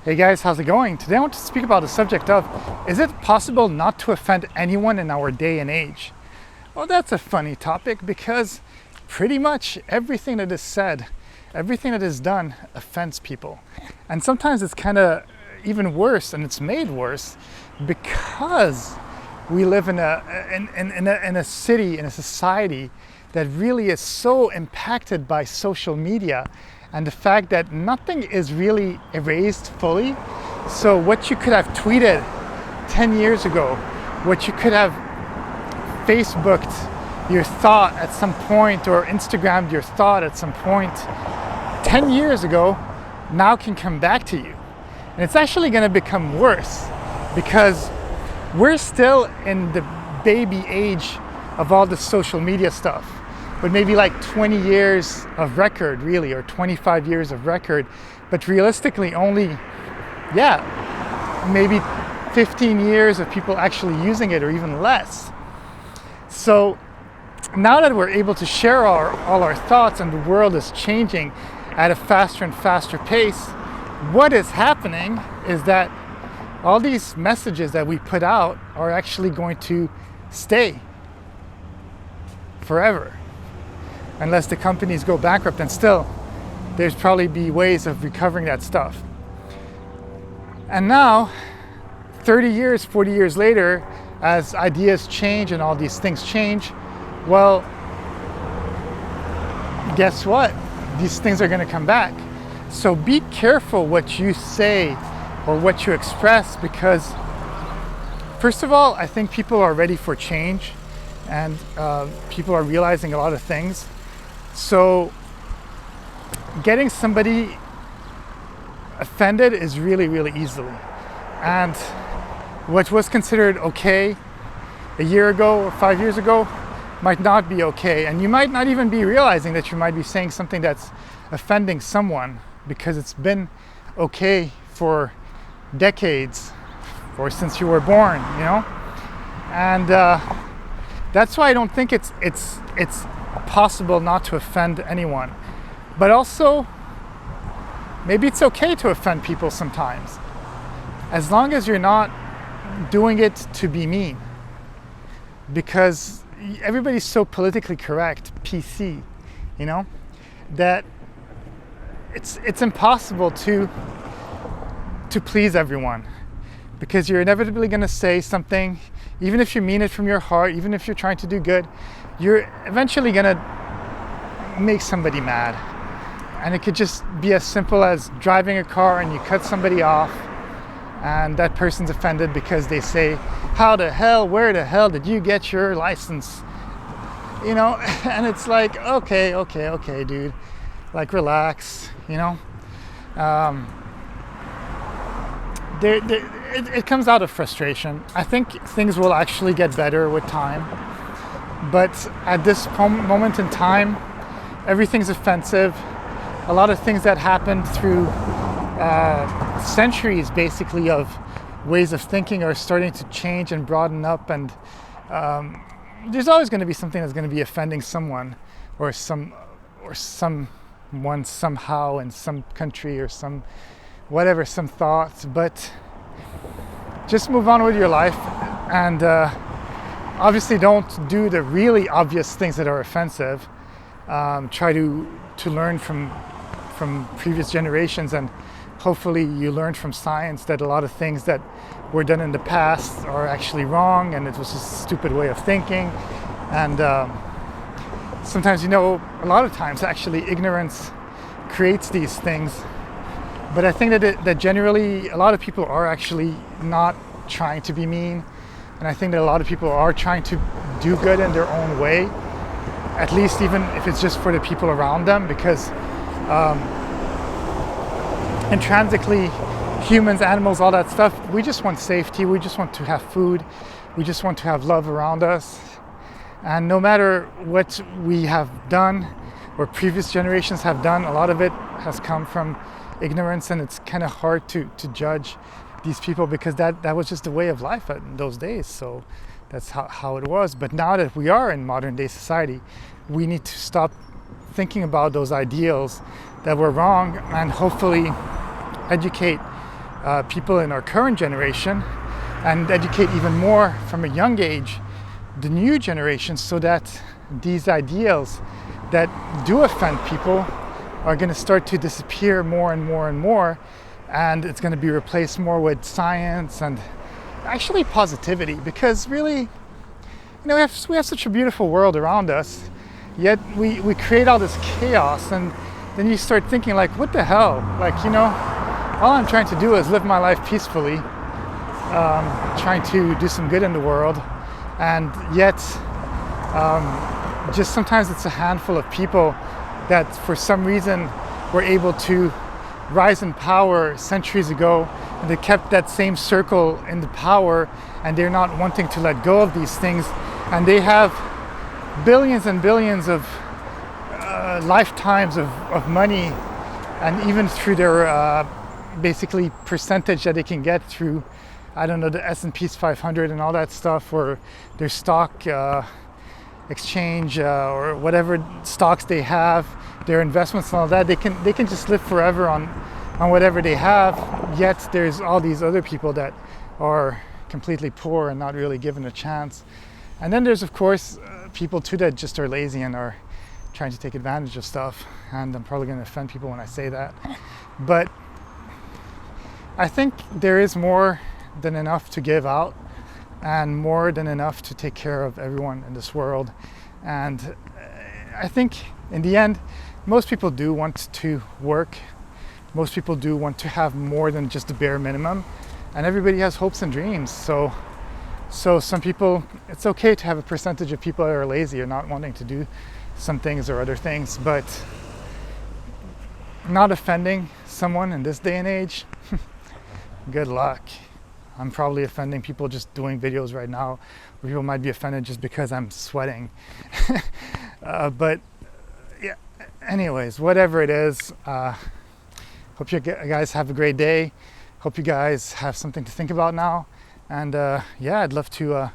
Hey guys, how's it going? Today I want to speak about the subject of, is it possible not to offend anyone in our day and age? Well, that's a funny topic because pretty much everything that is said, everything that is done offends people. And sometimes it's kind of even worse, and it's made worse because we live in a city, in a society that really is so impacted by social media and the fact that nothing is really erased fully. So what you could have tweeted 10 years ago, what you could have Facebooked your thought at some point or Instagrammed your thought at some point 10 years ago, now can come back to you. And it's actually going to become worse because we're still in the baby age of all the social media stuff. But maybe like 20 years of record, really, or 25 years of record. But realistically, only, maybe 15 years of people actually using it, or even less. So now that we're able to share all our thoughts and the world is changing at a faster and faster pace, what is happening is that all these messages that we put out are actually going to stay forever. Unless the companies go bankrupt, and still, there's probably be ways of recovering that stuff. And now, 30 years, 40 years later, as ideas change and all these things change, well, guess what? These things are going to come back. So be careful what you say or what you express, because first of all, I think people are ready for change, and people are realizing a lot of things. So getting somebody offended is really, really easily. And what was considered okay a year ago or 5 years ago might not be okay. And you might not even be realizing that you might be saying something that's offending someone because it's been okay for decades or since you were born, you know? And that's why I don't think it's possible not to offend anyone. But also, maybe it's okay to offend people sometimes, as long as you're not doing it to be mean. Because everybody's so politically correct, PC, you know, that it's impossible to please everyone, because you're inevitably going to say something, even if you mean it from your heart, even if you're trying to do good, you're eventually going to make somebody mad. And it could just be as simple as driving a car and you cut somebody off and that person's offended because they say, where the hell did you get your license? You know, and it's like, okay, dude, like relax, you know. It comes out of frustration. I think things will actually get better with time. But at this moment in time, everything's offensive. A lot of things that happened through centuries, basically, of ways of thinking are starting to change and broaden up. And there's always going to be something that's going to be offending someone, or someone somehow in some country, or some thoughts. But just move on with your life, and obviously don't do the really obvious things that are offensive. Try to learn from previous generations, and hopefully you learned from science that a lot of things that were done in the past are actually wrong, and it was just a stupid way of thinking. And sometimes, you know, a lot of times actually ignorance creates these things. But I think that generally a lot of people are actually not trying to be mean. And I think that a lot of people are trying to do good in their own way, at least even if it's just for the people around them, because intrinsically, humans, animals, all that stuff, we just want safety, we just want to have food, we just want to have love around us. And no matter what we have done or previous generations have done, a lot of it has come from ignorance, and it's kind of hard to judge these people because that was just the way of life in those days. So that's how it was. But now that we are in modern day society, we need to stop thinking about those ideals that were wrong and hopefully educate people in our current generation and educate even more from a young age the new generation, so that these ideals that do offend people are going to start to disappear more and more and more, and it's going to be replaced more with science and actually positivity. Because really, you know, we have such a beautiful world around us, yet we create all this chaos, and then you start thinking like, what the hell? Like, you know, all I'm trying to do is live my life peacefully, trying to do some good in the world, and yet just sometimes it's a handful of people that for some reason were able to rise in power centuries ago, and they kept that same circle in the power, and they're not wanting to let go of these things, and they have billions and billions of lifetimes of money, and even through their basically percentage that they can get through, I don't know, the S&P 500 and all that stuff, or their stock exchange or whatever stocks they have, their investments and all that, they can just live forever on whatever they have. Yet there's all these other people that are completely poor and not really given a chance. And then there's of course people too that just are lazy and are trying to take advantage of stuff. And I'm probably going to offend people when I say that, but I think there is more than enough to give out, and more than enough to take care of everyone in this world. And I think in the end, most people do want to work. Most people do want to have more than just the bare minimum, and everybody has hopes and dreams. So some people, it's okay to have a percentage of people that are lazy or not wanting to do some things or other things, but not offending someone in this day and age, good luck. I'm probably offending people just doing videos right now, where people might be offended just because I'm sweating. But yeah, anyways, whatever it is, hope you guys have a great day. Hope you guys have something to think about now. And yeah, I'd love to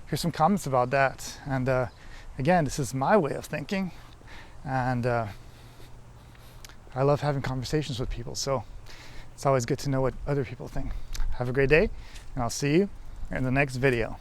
hear some comments about that. And again, this is my way of thinking. And I love having conversations with people. So it's always good to know what other people think. Have a great day, and I'll see you in the next video.